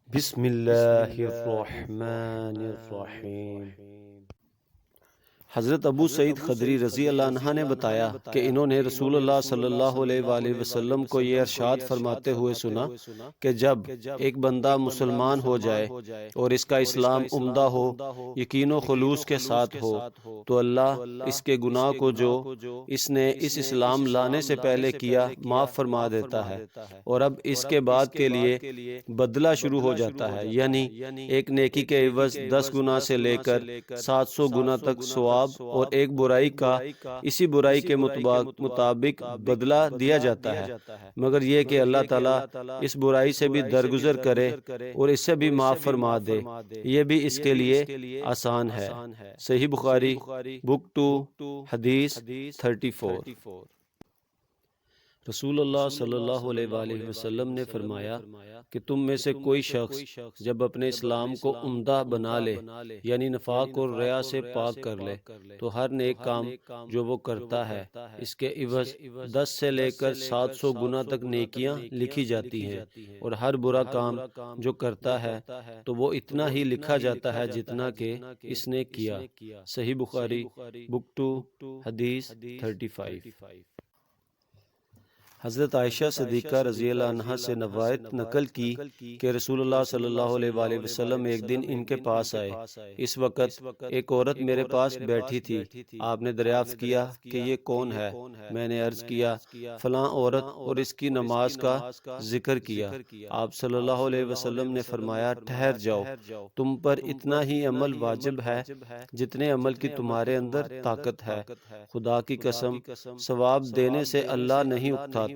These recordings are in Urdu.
بسم اللہ الرحمن الرحیم۔ حضرت ابو سعید خدری رضی اللہ عنہ نے بتایا کہ انہوں نے رسول اللہ صلی اللہ علیہ وآلہ وسلم کو یہ ارشاد فرماتے ہوئے سنا کہ جب ایک بندہ مسلمان ہو جائے اور اس کا اسلام عمدہ ہو، یقین و خلوص کے ساتھ ہو، تو اللہ اس کے گناہ کو جو اس نے اس اسلام لانے سے پہلے کیا معاف فرما دیتا ہے، اور اب اس کے بعد کے لیے بدلہ شروع ہو جاتا ہے، یعنی ایک نیکی کے عوض 10 گنا سے لے کر 700 گنا تک ثواب اور ایک برائی کا اسی برائی کے مطابق بدلہ دیا جاتا ہے، مگر یہ کہ اللہ تعالیٰ اس برائی سے بھی درگزر کرے اور اس سے بھی معاف فرما دے، یہ بھی اس کے لیے آسان ہے۔ صحیح بخاری بک 2 حدیث 34۔ رسول اللہ صلی اللہ علیہ وآلہ وسلم نے فرمایا کہ تم میں سے کوئی شخص جب اپنے اسلام کو عمدہ بنا لے، یعنی نفاق اور ریا سے پاک کر لے، تو ہر نیک کام جو وہ کرتا ہے اس کے عوض 10 سے لے کر 700 گنا تک نیکیاں لکھی جاتی ہیں، اور ہر برا کام جو کرتا ہے تو وہ اتنا ہی لکھا جاتا ہے جتنا کہ اس نے کیا۔ صحیح بخاری بک 2 حدیث 35۔ حضرت عائشہ صدیقہ رضی اللہ عنہا سے روایت نقل کی کہ رسول اللہ صلی اللہ علیہ وآلہ وسلم ایک دن ان کے پاس آئے۔ اس وقت ایک عورت میرے پاس بیٹھی تھی۔ آپ نے دریافت کیا کہ یہ کون ہے؟ میں نے عرض کیا فلاں عورت، اور اس کی نماز کا ذکر کیا۔ آپ صلی اللہ علیہ وسلم نے فرمایا ٹھہر جاؤ، تم پر اتنا ہی عمل واجب ہے جتنے عمل کی تمہارے اندر طاقت ہے۔ خدا کی قسم ثواب دینے سے اللہ نہیں اکتا،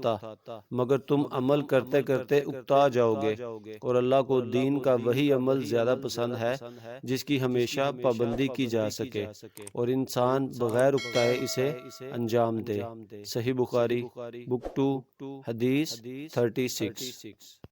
مگر تم عمل کرتے کرتے اکتا جاؤ گے، اور اللہ کو دین کا وہی عمل زیادہ پسند ہے جس کی ہمیشہ پابندی کی جا سکے اور انسان بغیر اکتائے اسے انجام دے۔ صحیح بخاری بک 2 حدیث 36۔